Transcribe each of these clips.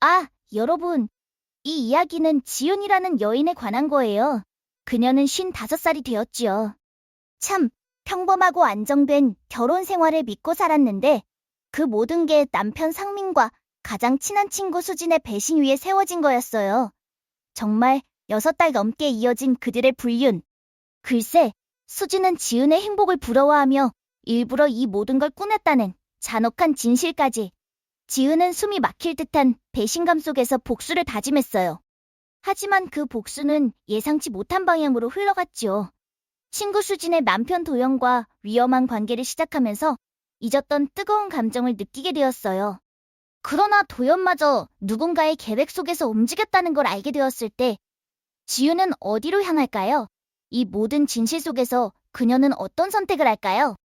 아, 여러분, 이 이야기는 지윤이라는 여인에 관한 거예요. 그녀는 55살이 되었지요. 참 평범하고 안정된 결혼 생활을 믿고 살았는데 그 모든 게 남편 상민과 가장 친한 친구 수진의 배신 위에 세워진 거였어요. 정말 6달 넘게 이어진 그들의 불륜. 글쎄, 수진은 지은의 행복을 부러워하며 일부러 이 모든 걸 꾸몄다는 잔혹한 진실까지. 지은은 숨이 막힐 듯한 배신감 속에서 복수를 다짐했어요. 하지만 그 복수는 예상치 못한 방향으로 흘러갔지요. 친구 수진의 남편 도영과 위험한 관계를 시작하면서 잊었던 뜨거운 감정을 느끼게 되었어요. 그러나 도연마저 누군가의 계획 속에서 움직였다는 걸 알게 되었을 때 지윤은 어디로 향할까요? 이 모든 진실 속에서 그녀는 어떤 선택을 할까요?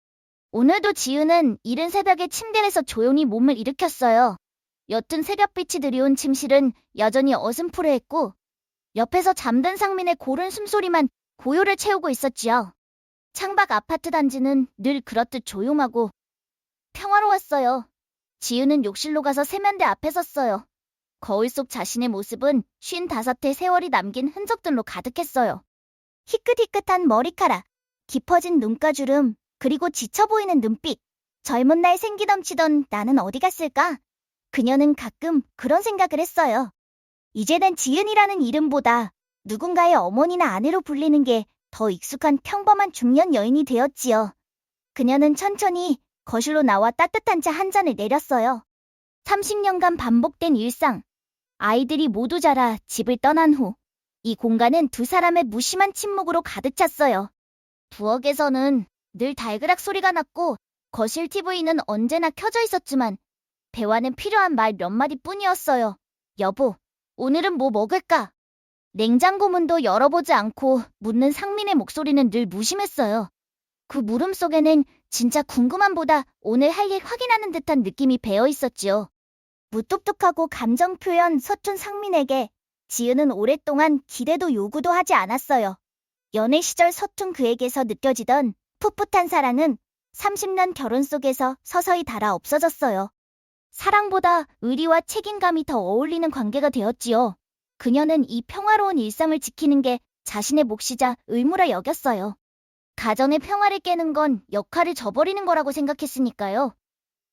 오늘도 지윤은 이른 새벽에 침대에서 조용히 몸을 일으켰어요. 옅은 새벽빛이 들이온 침실은 여전히 어슴푸레했고 옆에서 잠든 상민의 고른 숨소리만 고요를 채우고 있었지요. 창밖 아파트 단지는 늘 그렇듯 조용하고 평화로웠어요. 지윤은 욕실로 가서 세면대 앞에 섰어요. 거울 속 자신의 모습은 55의 세월이 남긴 흔적들로 가득했어요. 희끗희끗한 머리카락, 깊어진 눈가주름, 그리고 지쳐 보이는 눈빛. 젊은 날 생기 넘치던 나는 어디 갔을까? 그녀는 가끔 그런 생각을 했어요. 이제는 지은이라는 이름보다 누군가의 어머니나 아내로 불리는 게 더 익숙한 평범한 중년 여인이 되었지요. 그녀는 천천히 거실로 나와 따뜻한 차 한 잔을 내렸어요. 30년간 반복된 일상. 아이들이 모두 자라 집을 떠난 후 이 공간은 두 사람의 무심한 침묵으로 가득 찼어요. 부엌에서는 늘 달그락 소리가 났고 거실 TV는 언제나 켜져 있었지만 대화는 필요한 말 몇 마디뿐이었어요. 여보, 오늘은 뭐 먹을까? 냉장고 문도 열어보지 않고 묻는 상민의 목소리는 늘 무심했어요. 그 물음 속에는 진짜 궁금함보다 오늘 할 일 확인하는 듯한 느낌이 배어 있었지요. 무뚝뚝하고 감정 표현 서툰 상민에게 지은은 오랫동안 기대도 요구도 하지 않았어요. 연애 시절 서툰 그에게서 느껴지던 풋풋한 사랑은 30년 결혼 속에서 서서히 닳아 없어졌어요. 사랑보다 의리와 책임감이 더 어울리는 관계가 되었지요. 그녀는 이 평화로운 일상을 지키는 게 자신의 몫이자 의무라 여겼어요. 가정의 평화를 깨는 건 역할을 저버리는 거라고 생각했으니까요.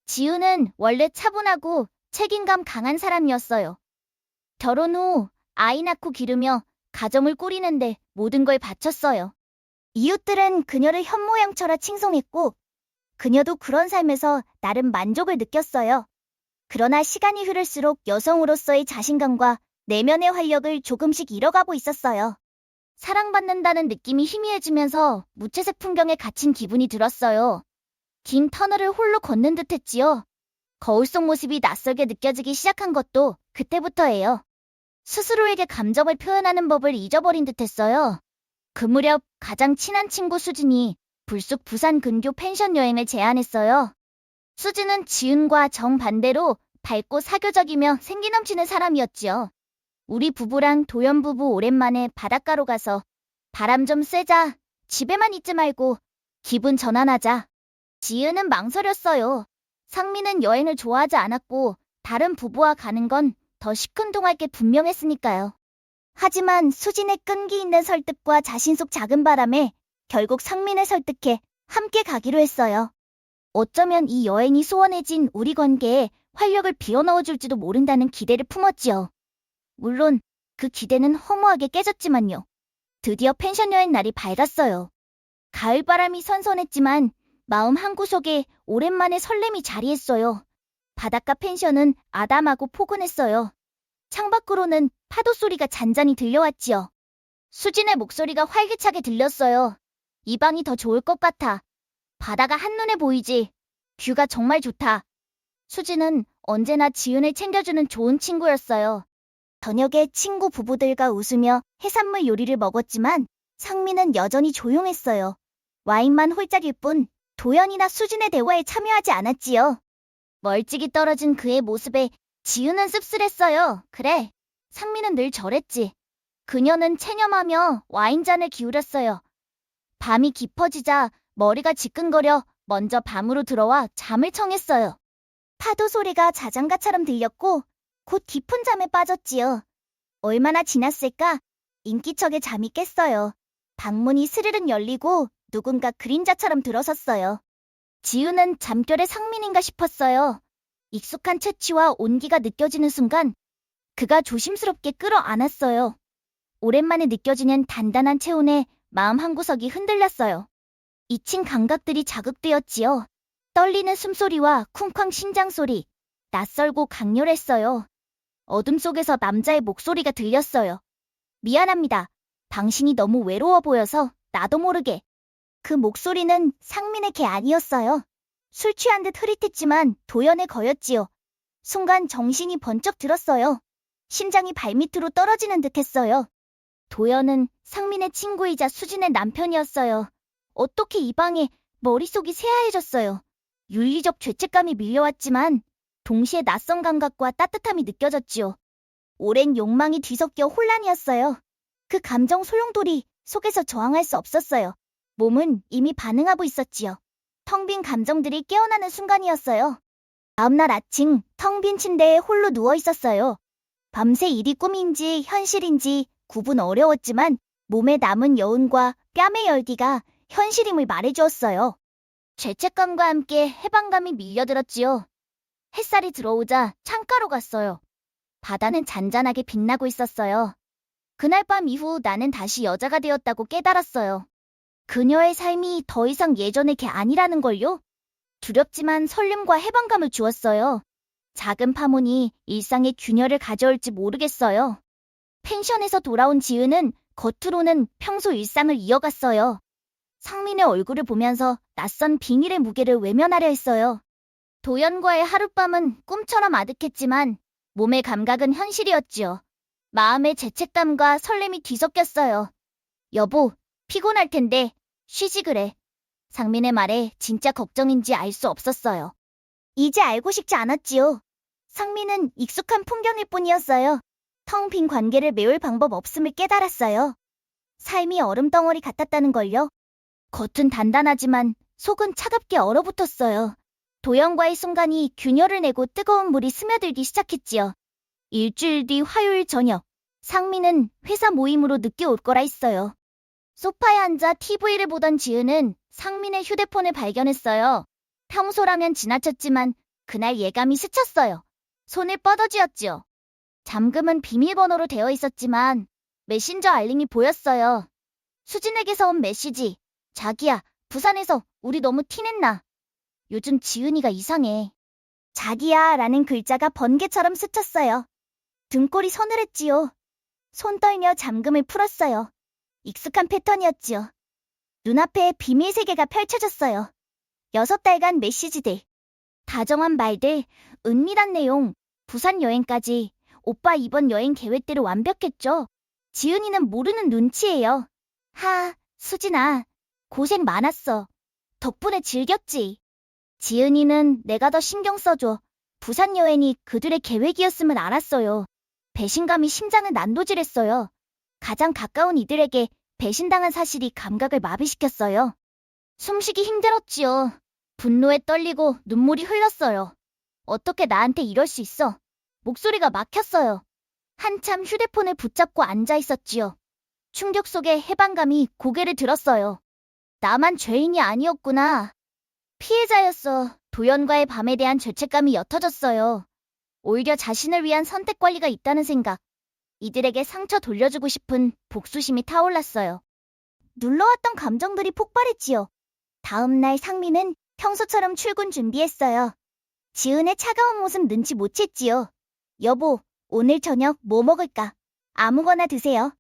지우는 원래 차분하고 책임감 강한 사람이었어요. 결혼 후 아이 낳고 기르며 가정을 꾸리는데 모든 걸 바쳤어요. 이웃들은 그녀를 현모양처럼 칭송했고 그녀도 그런 삶에서 나름 만족을 느꼈어요. 그러나 시간이 흐를수록 여성으로서의 자신감과 내면의 활력을 조금씩 잃어가고 있었어요. 사랑받는다는 느낌이 희미해지면서 무채색 풍경에 갇힌 기분이 들었어요. 긴 터널을 홀로 걷는 듯 했지요. 거울 속 모습이 낯설게 느껴지기 시작한 것도 그때부터예요. 스스로에게 감정을 표현하는 법을 잊어버린 듯 했어요. 그 무렵 가장 친한 친구 수진이 불쑥 부산 근교 펜션 여행을 제안했어요. 수진은 지은과 정반대로 밝고 사교적이며 생기 넘치는 사람이었지요. 우리 부부랑 도연 부부 오랜만에 바닷가로 가서 바람 좀 쐬자. 집에만 있지 말고 기분 전환하자. 지은은 망설였어요. 상민은 여행을 좋아하지 않았고 다른 부부와 가는 건 더 시큰둥할 게 분명했으니까요. 하지만 수진의 끈기 있는 설득과 자신 속 작은 바람에 결국 상민을 설득해 함께 가기로 했어요. 어쩌면 이 여행이 소원해진 우리 관계에 활력을 비워넣어줄지도 모른다는 기대를 품었지요. 물론 그 기대는 허무하게 깨졌지만요. 드디어 펜션 여행 날이 밝았어요. 가을바람이 선선했지만 마음 한구석에 오랜만에 설렘이 자리했어요. 바닷가 펜션은 아담하고 포근했어요. 창밖으로는 파도 소리가 잔잔히 들려왔지요. 수진의 목소리가 활기차게 들렸어요. 이 방이 더 좋을 것 같아. 바다가 한눈에 보이지. 뷰가 정말 좋다. 수진은 언제나 지은을 챙겨주는 좋은 친구였어요. 저녁에 친구 부부들과 웃으며 해산물 요리를 먹었지만 상민은 여전히 조용했어요. 와인만 홀짝일 뿐 도연이나 수진의 대화에 참여하지 않았지요. 멀찍이 떨어진 그의 모습에 지은은 씁쓸했어요. 그래, 상민은 늘 저랬지. 그녀는 체념하며 와인잔을 기울였어요. 밤이 깊어지자 머리가 지끈거려 먼저 방으로 들어와 잠을 청했어요. 파도 소리가 자장가처럼 들렸고 곧 깊은 잠에 빠졌지요. 얼마나 지났을까? 인기척에 잠이 깼어요. 방문이 스르륵 열리고 누군가 그림자처럼 들어섰어요. 지우는 잠결에 상민인가 싶었어요. 익숙한 채취와 온기가 느껴지는 순간 그가 조심스럽게 끌어안았어요. 오랜만에 느껴지는 단단한 체온에 마음 한구석이 흔들렸어요. 잊힌 감각들이 자극되었지요. 떨리는 숨소리와 쿵쾅 심장소리, 낯설고 강렬했어요. 어둠 속에서 남자의 목소리가 들렸어요. 미안합니다. 당신이 너무 외로워 보여서 나도 모르게. 그 목소리는 상민의 개 아니었어요. 술 취한 듯 흐릿했지만 도연의 거였지요. 순간 정신이 번쩍 들었어요. 심장이 발밑으로 떨어지는 듯 했어요. 도연은 상민의 친구이자 수진의 남편이었어요. 어떻게 이 방에 머릿속이 새하얘졌어요. 윤리적 죄책감이 밀려왔지만 동시에 낯선 감각과 따뜻함이 느껴졌지요. 오랜 욕망이 뒤섞여 혼란이었어요. 그 감정 소용돌이 속에서 저항할 수 없었어요. 몸은 이미 반응하고 있었지요. 텅 빈 감정들이 깨어나는 순간이었어요. 다음날 아침 텅 빈 침대에 홀로 누워 있었어요. 밤새 일이 꿈인지 현실인지 구분 어려웠지만 몸에 남은 여운과 뺨의 열기가 현실임을 말해주었어요. 죄책감과 함께 해방감이 밀려들었지요. 햇살이 들어오자 창가로 갔어요. 바다는 잔잔하게 빛나고 있었어요. 그날 밤 이후 나는 다시 여자가 되었다고 깨달았어요. 그녀의 삶이 더 이상 예전의 게 아니라는 걸요. 두렵지만 설렘과 해방감을 주었어요. 작은 파문이 일상의 균열을 가져올지 모르겠어요. 펜션에서 돌아온 지은은 겉으로는 평소 일상을 이어갔어요. 상민의 얼굴을 보면서 낯선 비밀의 무게를 외면하려 했어요. 도연과의 하룻밤은 꿈처럼 아득했지만 몸의 감각은 현실이었지요. 마음의 죄책감과 설렘이 뒤섞였어요. 여보, 피곤할 텐데 쉬지 그래. 상민의 말에 진짜 걱정인지 알 수 없었어요. 이제 알고 싶지 않았지요. 상민은 익숙한 풍경일 뿐이었어요. 텅 빈 관계를 메울 방법 없음을 깨달았어요. 삶이 얼음덩어리 같았다는 걸요. 겉은 단단하지만 속은 차갑게 얼어붙었어요. 도연과의 순간이 균열을 내고 뜨거운 물이 스며들기 시작했지요. 일주일 뒤 화요일 저녁, 상민은 회사 모임으로 늦게 올 거라 했어요. 소파에 앉아 TV를 보던 지은은 상민의 휴대폰을 발견했어요. 평소라면 지나쳤지만 그날 예감이 스쳤어요. 손을 뻗어쥐었지요. 잠금은 비밀번호로 되어 있었지만 메신저 알림이 보였어요. 수진에게서 온 메시지. 자기야, 부산에서 우리 너무 티냈나? 요즘 지은이가 이상해. 자기야 라는 글자가 번개처럼 스쳤어요. 등골이 서늘했지요. 손 떨며 잠금을 풀었어요. 익숙한 패턴이었지요. 눈앞에 비밀 세계가 펼쳐졌어요. 6달간 메시지들, 다정한 말들, 은밀한 내용, 부산 여행까지 오빠 이번 여행 계획대로 완벽했죠. 지은이는 모르는 눈치예요. 수진아, 고생 많았어. 덕분에 즐겼지. 지은이는 내가 더 신경 써줘. 부산 여행이 그들의 계획이었음을 알았어요. 배신감이 심장을 난도질했어요. 가장 가까운 이들에게 배신당한 사실이 감각을 마비시켰어요. 숨쉬기 힘들었지요. 분노에 떨리고 눈물이 흘렀어요. 어떻게 나한테 이럴 수 있어? 목소리가 막혔어요. 한참 휴대폰을 붙잡고 앉아 있었지요. 충격 속에 해방감이 고개를 들었어요. 나만 죄인이 아니었구나. 피해자였어. 도연과의 밤에 대한 죄책감이 옅어졌어요. 오히려 자신을 위한 선택 권리가 있다는 생각. 이들에게 상처 돌려주고 싶은 복수심이 타올랐어요. 눌러왔던 감정들이 폭발했지요. 다음 날 상민은 평소처럼 출근 준비했어요. 지은의 차가운 모습 눈치 못 챘지요. 여보, 오늘 저녁 뭐 먹을까? 아무거나 드세요.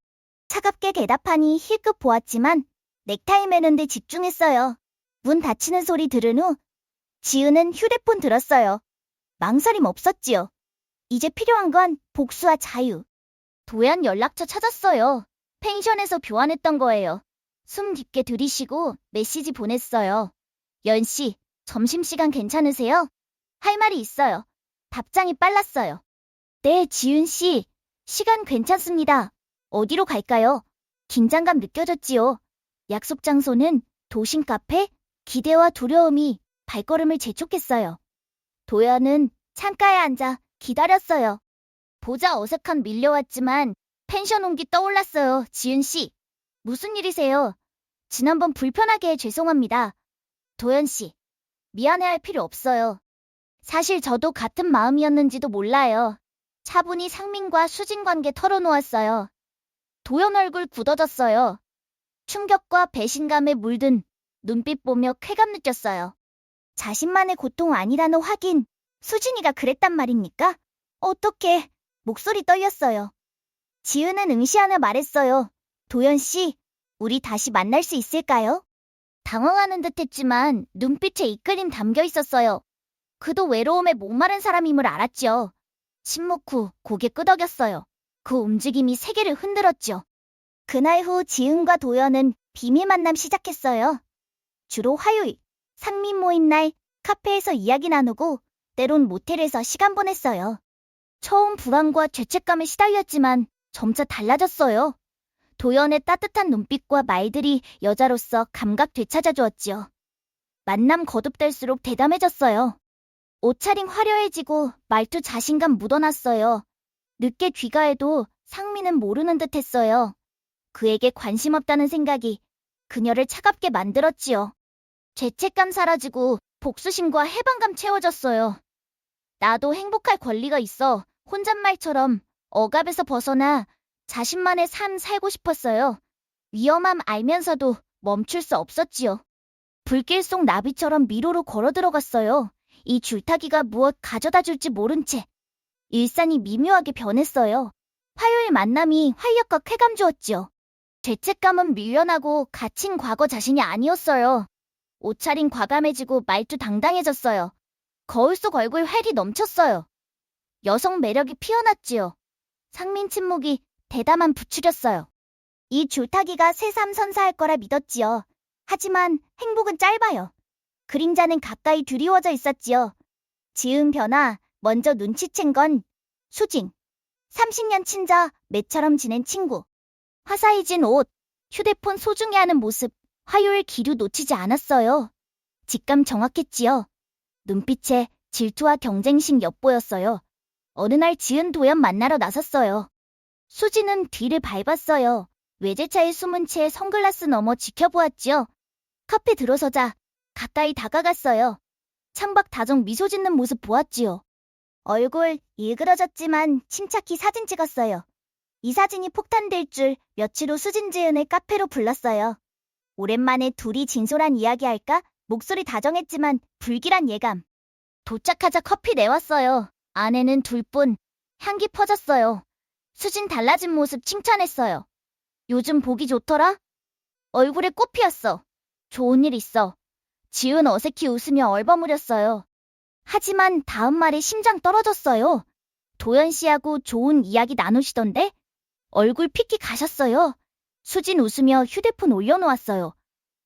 차갑게 대답하니 힐끗 보았지만 넥타이 매는 데 집중했어요. 문 닫히는 소리 들은 후 지은은 휴대폰 들었어요. 망설임 없었지요. 이제 필요한 건 복수와 자유. 도연 연락처 찾았어요. 펜션에서 교환했던 거예요. 숨 깊게 들이쉬고 메시지 보냈어요. 연씨, 점심시간 괜찮으세요? 할 말이 있어요. 답장이 빨랐어요. 네, 지은씨. 시간 괜찮습니다. 어디로 갈까요? 긴장감 느껴졌지요. 약속 장소는 도심 카페. 기대와 두려움이 발걸음을 재촉했어요. 도연은 창가에 앉아 기다렸어요. 보자 어색한 밀려왔지만 펜션 온기 떠올랐어요. 지은 씨. 무슨 일이세요? 지난번 불편하게 해 죄송합니다. 도연 씨. 미안해할 필요 없어요. 사실 저도 같은 마음이었는지도 몰라요. 차분히 상민과 수진 관계 털어놓았어요. 도연 얼굴 굳어졌어요. 충격과 배신감에 물든 눈빛 보며 쾌감 느꼈어요. 자신만의 고통 아니라는 확인. 수진이가 그랬단 말입니까? 어떡해. 목소리 떨렸어요. 지은은 응시하며 말했어요. 도연 씨, 우리 다시 만날 수 있을까요? 당황하는 듯 했지만 눈빛에 이끌림 담겨 있었어요. 그도 외로움에 목마른 사람임을 알았죠. 침묵 후 고개 끄덕였어요. 그 움직임이 세계를 흔들었죠. 그날 후 지은과 도연은 비밀 만남 시작했어요. 주로 화요일, 상민 모임 날 카페에서 이야기 나누고 때론 모텔에서 시간 보냈어요. 처음 불안과 죄책감에 시달렸지만 점차 달라졌어요. 도연의 따뜻한 눈빛과 말들이 여자로서 감각 되찾아주었지요. 만남 거듭될수록 대담해졌어요. 옷차림 화려해지고 말투 자신감 묻어났어요. 늦게 귀가해도 상민은 모르는 듯 했어요. 그에게 관심 없다는 생각이 그녀를 차갑게 만들었지요. 죄책감 사라지고 복수심과 해방감 채워졌어요. 나도 행복할 권리가 있어 혼잣말처럼 억압에서 벗어나 자신만의 삶 살고 싶었어요. 위험함 알면서도 멈출 수 없었지요. 불길 속 나비처럼 미로로 걸어 들어갔어요. 이 줄타기가 무엇 가져다 줄지 모른 채 일상이 미묘하게 변했어요. 화요일 만남이 활력과 쾌감 주었지요. 죄책감은 밀려나고 갇힌 과거 자신이 아니었어요. 옷차림 과감해지고 말투 당당해졌어요. 거울 속 얼굴 활이 넘쳤어요. 여성 매력이 피어났지요. 상민 침묵이 대담한 부추렸어요. 이 줄타기가 새삼 선사할 거라 믿었지요. 하지만 행복은 짧아요. 그림자는 가까이 드리워져 있었지요. 지은 변화, 먼저 눈치챈 건 수진. 30년 친자, 매처럼 지낸 친구. 화사해진 옷, 휴대폰 소중히 하는 모습, 화요일 기류 놓치지 않았어요. 직감 정확했지요. 눈빛에 질투와 경쟁심 엿보였어요. 어느 날 지은 도연 만나러 나섰어요. 수진은 뒤를 밟았어요. 외제차에 숨은 채 선글라스 너머 지켜보았지요. 카페 들어서자 가까이 다가갔어요. 창밖 다정 미소 짓는 모습 보았지요. 얼굴 일그러졌지만 침착히 사진 찍었어요. 이 사진이 폭탄될 줄 며칠 후 수진 지은을 카페로 불렀어요. 오랜만에 둘이 진솔한 이야기할까? 목소리 다정했지만 불길한 예감. 도착하자 커피 내왔어요. 안에는 둘뿐. 향기 퍼졌어요. 수진 달라진 모습 칭찬했어요. 요즘 보기 좋더라? 얼굴에 꽃 피었어. 좋은 일 있어. 지은 어색히 웃으며 얼버무렸어요. 하지만 다음 말에 심장 떨어졌어요. 도연 씨하고 좋은 이야기 나누시던데? 얼굴 핏기 가셨어요. 수진 웃으며 휴대폰 올려놓았어요.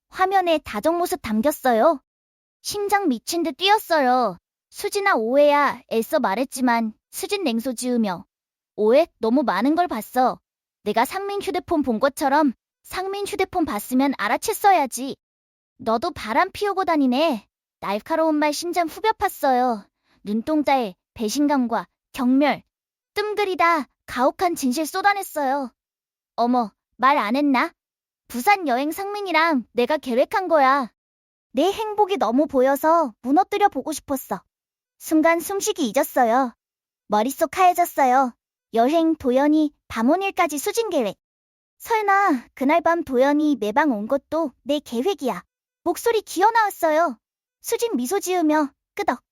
화면에 다정 모습 담겼어요. 심장 미친 듯 뛰었어요. 수진아 오해야 애써 말했지만 수진 냉소 지으며 오해? 너무 많은 걸 봤어. 내가 상민 휴대폰 본 것처럼 상민 휴대폰 봤으면 알아챘어야지. 너도 바람 피우고 다니네. 날카로운 말 심장 후벼 팠어요. 눈동자에 배신감과 경멸, 뜸들이다 가혹한 진실 쏟아냈어요. 어머, 말 안 했나? 부산 여행 상민이랑 내가 계획한 거야. 내 행복이 너무 보여서 무너뜨려 보고 싶었어. 순간 숨쉬기 잊었어요. 머릿속 하얘졌어요. 여행 도연이 밤 온 일까지 수진 계획. 설마 그날 밤 도연이 내 방 온 것도 내 계획이야. 목소리 기어 나왔어요. 수진 미소 지으며 끄덕.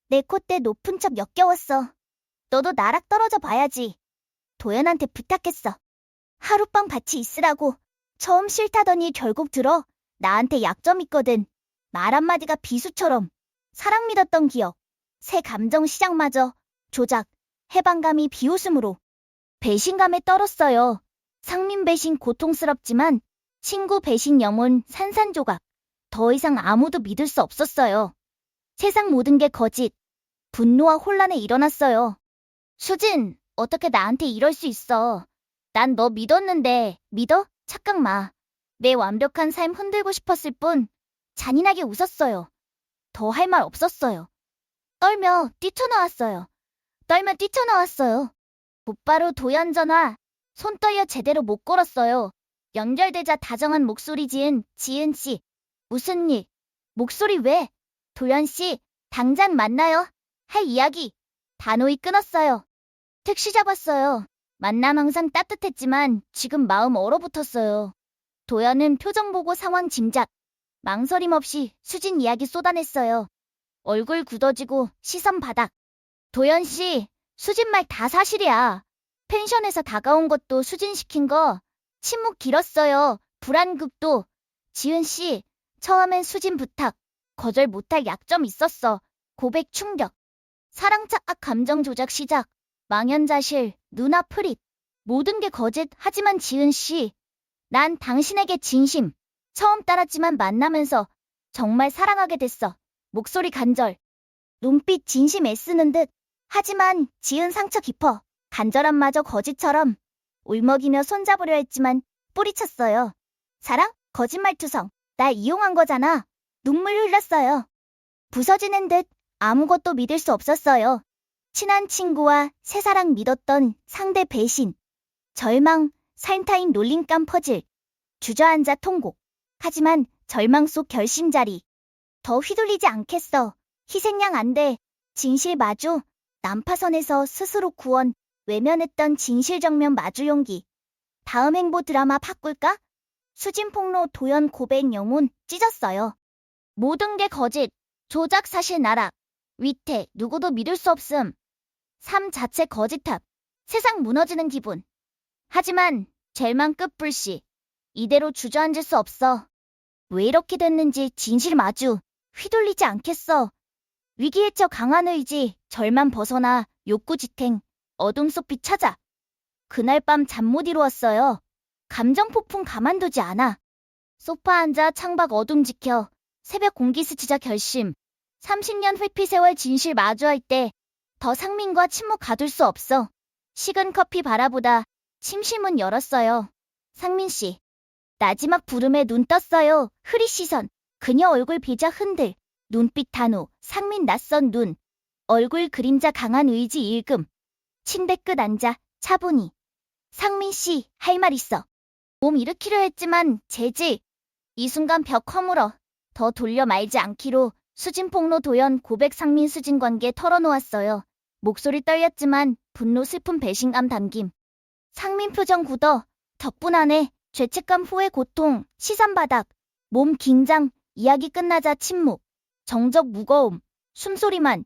내 콧대 높은 척 역겨웠어. 너도 나락 떨어져 봐야지. 도연한테 부탁했어. 하룻밤 같이 있으라고. 처음 싫다더니 결국 들어. 나한테 약점 있거든. 말 한마디가 비수처럼. 사랑 믿었던 기억. 새 감정 시작마저 조작. 해방감이 비웃음으로. 배신감에 떨었어요. 상민 배신 고통스럽지만 친구 배신 영혼 산산조각. 더 이상 아무도 믿을 수 없었어요. 세상 모든 게 거짓. 분노와 혼란에 일어났어요. 수진, 어떻게 나한테 이럴 수 있어. 난 너 믿었는데 믿어? 착각 마. 내 완벽한 삶 흔들고 싶었을 뿐 잔인하게 웃었어요. 더 할 말 없었어요. 떨며 뛰쳐나왔어요. 곧바로 도연 전화. 손 떨려 제대로 못 걸었어요. 연결되자 다정한 목소리 지은 씨. 무슨 일? 목소리 왜? 도연 씨, 당장 만나요. 할 이야기. 단호히 끊었어요. 택시 잡았어요. 만남 항상 따뜻했지만 지금 마음 얼어붙었어요. 도연은 표정 보고 상황 짐작. 망설임 없이 수진 이야기 쏟아냈어요. 얼굴 굳어지고 시선 바닥. 도연 씨, 수진 말 다 사실이야. 펜션에서 다가온 것도 수진 시킨 거. 침묵 길었어요. 불안급도. 지은 씨, 처음엔 수진 부탁. 거절 못할 약점 있었어. 고백 충격. 사랑 착각 감정 조작 시작. 망연자실, 눈앞 흐릿. 모든 게 거짓. 하지만 지은 씨, 난 당신에게 진심. 처음 따랐지만 만나면서 정말 사랑하게 됐어. 목소리 간절. 눈빛 진심 애쓰는 듯. 하지만 지은 상처 깊어. 간절함마저 거짓처럼. 울먹이며 손잡으려 했지만 뿌리쳤어요. 사랑? 거짓말투성. 날 이용한 거잖아. 눈물 흘렸어요. 부서지는 듯 아무것도 믿을 수 없었어요. 친한 친구와 새사랑 믿었던 상대 배신. 절망, 살타인 놀림감 퍼즐. 주저앉아 통곡. 하지만 절망 속 결심자리. 더 휘둘리지 않겠어. 희생양 안 돼. 진실 마주. 난파선에서 스스로 구원. 외면했던 진실 정면 마주 용기. 다음 행보 드라마 바꿀까? 수진 폭로 도연 고백 영혼 찢었어요. 모든 게 거짓. 조작 사실 나락. 위태 누구도 믿을 수 없음. 삶 자체 거짓탑. 세상 무너지는 기분. 하지만 절망 끝불씨. 이대로 주저앉을 수 없어. 왜 이렇게 됐는지 진실 마주. 휘둘리지 않겠어. 위기에 처 강한 의지. 절만 벗어나 욕구 지탱. 어둠 속 빛 찾아. 그날 밤 잠 못 이루었어요. 감정 폭풍 가만두지 않아. 소파 앉아 창밖 어둠 지켜. 새벽 공기 스치자 결심. 30년 회피 세월 진실 마주할 때 더 상민과 침묵 가둘 수 없어. 식은 커피 바라보다 침실문 열었어요. 상민 씨. 마지막 부름에 눈 떴어요. 흐릿 시선. 그녀 얼굴 비자 흔들. 눈빛 단호. 상민 낯선 눈. 얼굴 그림자 강한 의지 일금. 침대 끝 앉아 차분히. 상민 씨, 할 말 있어. 몸 일으키려 했지만 제지. 이 순간 벽 허물어. 더 돌려 말지 않기로 수진 폭로 도연 고백 상민 수진 관계 털어놓았어요. 목소리 떨렸지만 분노 슬픔 배신감 담김. 상민 표정 굳어. 덕분 안에 죄책감 후회 고통 시선 바닥. 몸 긴장. 이야기 끝나자 침묵. 정적 무거움. 숨소리만.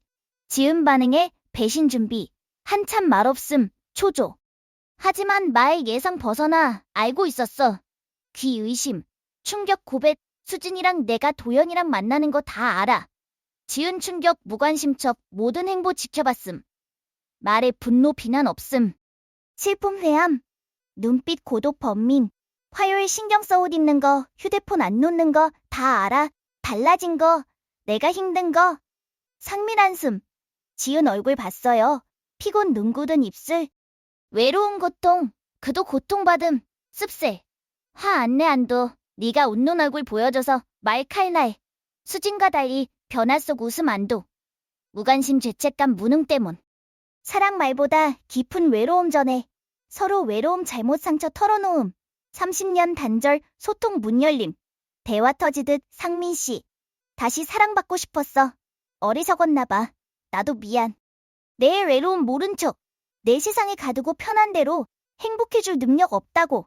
지은 반응에 배신 준비. 한참 말없음. 초조. 하지만 말 예상 벗어나 알고 있었어. 귀 의심. 충격 고백. 수진이랑 내가 도연이랑 만나는 거 다 알아. 지은 충격 무관심 척 모든 행보 지켜봤음. 말에 분노 비난 없음. 슬픔 회함. 눈빛 고독 번민. 화요일 신경 써 옷 입는 거 휴대폰 안 놓는 거 다 알아. 달라진 거 내가 힘든 거. 상민 한숨. 지은 얼굴 봤어요. 피곤 눈 굳은 입술. 외로운 고통. 그도 고통받음. 씁쓸. 화 안 내 안도. 네가 웃는 얼굴 보여줘서 말 칼날. 수진과 달리 변화 속 웃음 안도. 무관심 죄책감 무능 때문. 사랑 말보다 깊은 외로움 전에 서로 외로움 잘못 상처 털어놓음. 30년 단절 소통 문 열림. 대화 터지듯 상민 씨. 다시 사랑받고 싶었어. 어리석었나 봐. 나도 미안. 내 외로움 모른 척. 내 세상에 가두고 편한 대로 행복해줄 능력 없다고.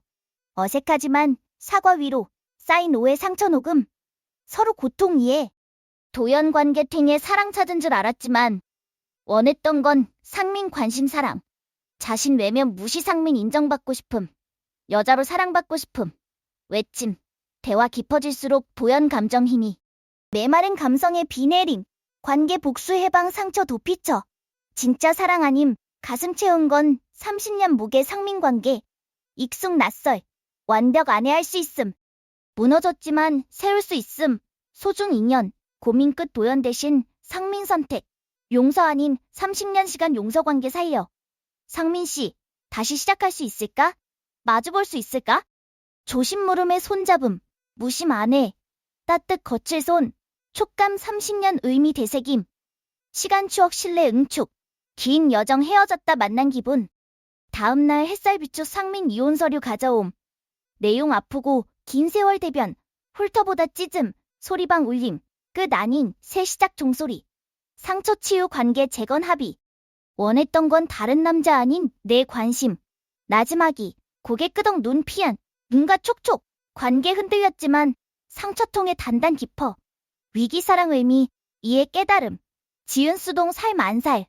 어색하지만 사과 위로. 쌓인 오해 상처 녹음. 서로 고통 이해. 도연 관계 탱에 사랑 찾은 줄 알았지만 원했던 건 상민 관심 사랑. 자신 외면 무시 상민 인정받고 싶음. 여자로 사랑받고 싶음. 외침. 대화 깊어질수록 도연 감정 힘이. 메마른 감성의 비 내림. 관계 복수 해방 상처 도피처. 진짜 사랑 아님. 가슴 채운 건 30년 무게 상민 관계. 익숙 낯설. 완벽 안 해 할 수 있음. 무너졌지만 세울 수 있음. 소중 인연. 고민 끝 도연 대신 상민 선택. 용서 아닌 30년 시간 용서 관계 살려. 상민 씨, 다시 시작할 수 있을까? 마주볼 수 있을까? 조심 물음에 손잡음. 무심 안 해. 따뜻 거칠 손. 촉감 30년 의미 되새김. 시간 추억 신뢰 응축. 긴 여정 헤어졌다 만난 기분. 다음날 햇살 비추 상민 이혼 서류 가져옴. 내용 아프고 긴 세월 대변, 홀터보다 찢음, 소리방 울림, 끝 아닌 새 시작 종소리. 상처 치유 관계 재건 합의. 원했던 건 다른 남자 아닌 내 관심. 나지막이, 고개 끄덕 눈 피한, 눈가 촉촉. 관계 흔들렸지만 상처통에 단단 깊어. 위기 사랑 의미, 이해 깨달음. 지은 수동 삶 안살.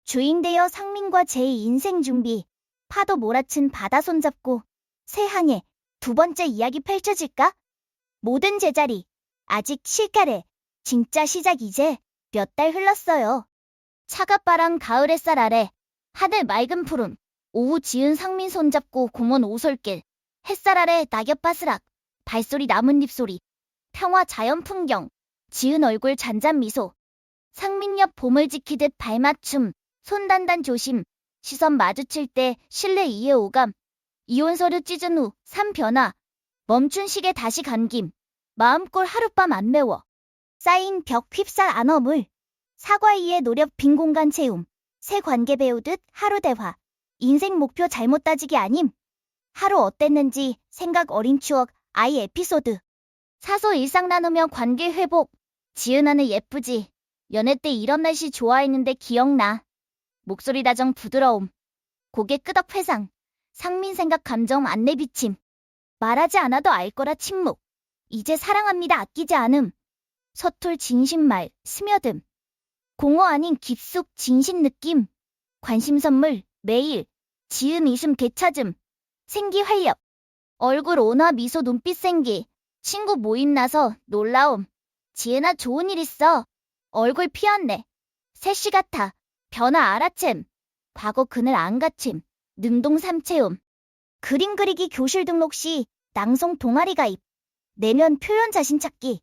주인 되어 상민과 제 인생 준비. 파도 몰아친 바다 손잡고 새 항해. 두 번째 이야기 펼쳐질까? 모든 제자리. 아직 실가래. 진짜 시작 이제 몇 달 흘렀어요. 차갑바람 가을 햇살 아래. 하늘 맑은 푸름. 오후 지은 상민 손잡고 공원 오솔길. 햇살 아래 낙엽 바스락. 발소리 나뭇잎 소리. 평화 자연 풍경. 지은 얼굴 잔잔 미소. 상민 옆 봄을 지키듯 발맞춤. 손 단단 조심. 시선 마주칠 때 신뢰 이해 오감. 이혼 서류 찢은 후 삶 변화. 멈춘 시계 다시 감김. 마음골 하룻밤 안 메워. 쌓인 벽 휩쓸 안어물. 사과 이해 노력 빈 공간 채움. 새 관계 배우듯 하루 대화. 인생 목표 잘못 따지기 아님. 하루 어땠는지 생각 어린 추억 아이 에피소드. 사소 일상 나누며 관계 회복. 지은 하늘 예쁘지. 연애 때 이런 날씨 좋아했는데 기억나. 목소리 다정 부드러움. 고개 끄덕 회상. 상민 생각 감정 안내 비침. 말하지 않아도 알 거라 침묵. 이제 사랑합니다 아끼지 않음. 서툴 진심말 스며듦. 공허 아닌 깊숙 진심 느낌. 관심 선물 매일. 지음 이심 되찾음. 생기 활력. 얼굴 온화 미소 눈빛 생기. 친구 모임 나서 놀라움. 지은아 좋은 일 있어. 얼굴 피었네. 새씨 같아. 변화 알아챔. 과거 그늘 안 갇힘. 능동 삼체움. 그림 그리기 교실 등록 시 낭송 동아리 가입. 내면 표현 자신 찾기.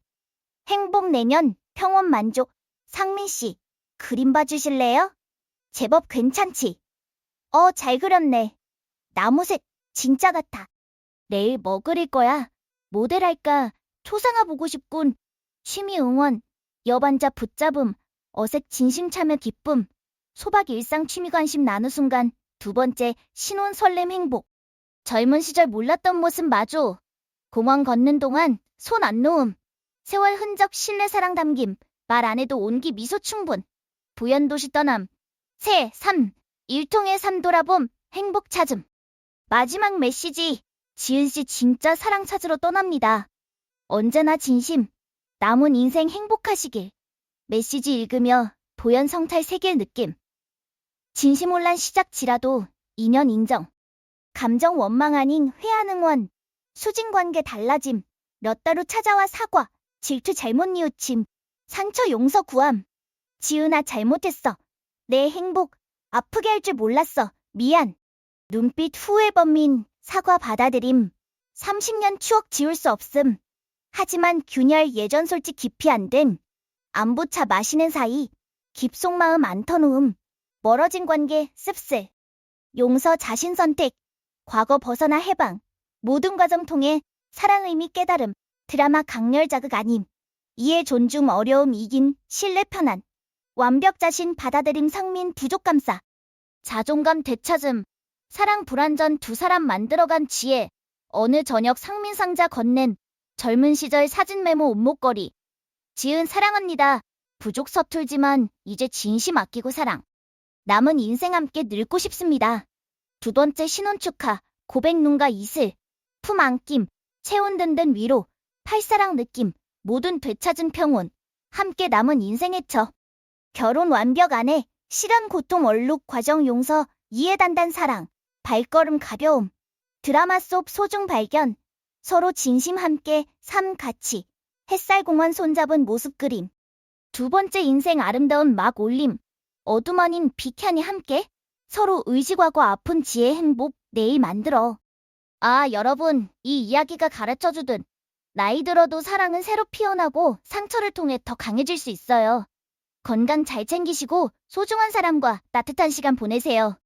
행복 내년 평온 만족. 상민씨 그림 봐주실래요? 제법 괜찮지? 잘 그렸네. 나무색 진짜 같아. 내일 뭐 그릴 거야? 모델 할까? 초상화 보고 싶군. 취미 응원. 여반자 붙잡음. 어색 진심 참여 기쁨. 소박 일상 취미 관심 나누 순간. 두 번째 신혼 설렘 행복. 젊은 시절 몰랐던 모습 마주. 공원 걷는 동안 손 안 놓음. 세월 흔적 신뢰 사랑 담김. 말 안 해도 온기 미소 충분. 부연도시 떠남. 새, 삶. 일통의 삶 돌아봄. 행복 찾음. 마지막 메시지. 지은씨 진짜 사랑 찾으러 떠납니다. 언제나 진심. 남은 인생 행복하시길. 메시지 읽으며 도연 성찰 새길 느낌. 진심 혼란 시작지라도 인연 인정. 감정 원망 아닌 회한 응원. 수진 관계 달라짐. 몇 달 후 찾아와 사과. 질투 잘못 뉘우침. 상처 용서 구함. 지은아 잘못했어. 내 행복 아프게 할 줄 몰랐어. 미안. 눈빛 후회 범민. 사과 받아들임. 30년 추억 지울 수 없음. 하지만 균열 예전 솔직 깊이 안 됨. 안부차 마시는 사이. 깊속 마음 안 터놓음. 멀어진 관계 씁쓸. 용서 자신 선택. 과거 벗어나 해방. 모든 과정 통해 사랑 의미 깨달음. 드라마 강렬 자극 아님. 이해 존중 어려움 이긴 신뢰 편안. 완벽 자신 받아들임 상민 부족 감사. 자존감 되찾음. 사랑 불완전 두 사람 만들어간 지혜. 어느 저녁 상민 상자 건넨 젊은 시절 사진 메모 옷목걸이. 지은 사랑합니다. 부족 서툴지만 이제 진심 아끼고 사랑. 남은 인생 함께 늙고 싶습니다. 두 번째 신혼 축하. 고백 눈과 이슬. 품 안김. 체온 든든 위로. 팔사랑 느낌. 모든 되찾은 평온. 함께 남은 인생 헤쳐. 결혼 완벽 안에. 실현 고통 얼룩 과정 용서. 이해 단단 사랑. 발걸음 가벼움. 드라마 속 소중 발견. 서로 진심 함께 삶 같이. 햇살 공원 손잡은 모습 그림. 두 번째 인생 아름다운 막 올림. 어둠 아닌 빛향이 함께. 서로 의지하고 아픈 지혜 행복 내일 만들어. 여러분, 이 이야기가 가르쳐주듯 나이 들어도 사랑은 새로 피어나고 상처를 통해 더 강해질 수 있어요. 건강 잘 챙기시고 소중한 사람과 따뜻한 시간 보내세요.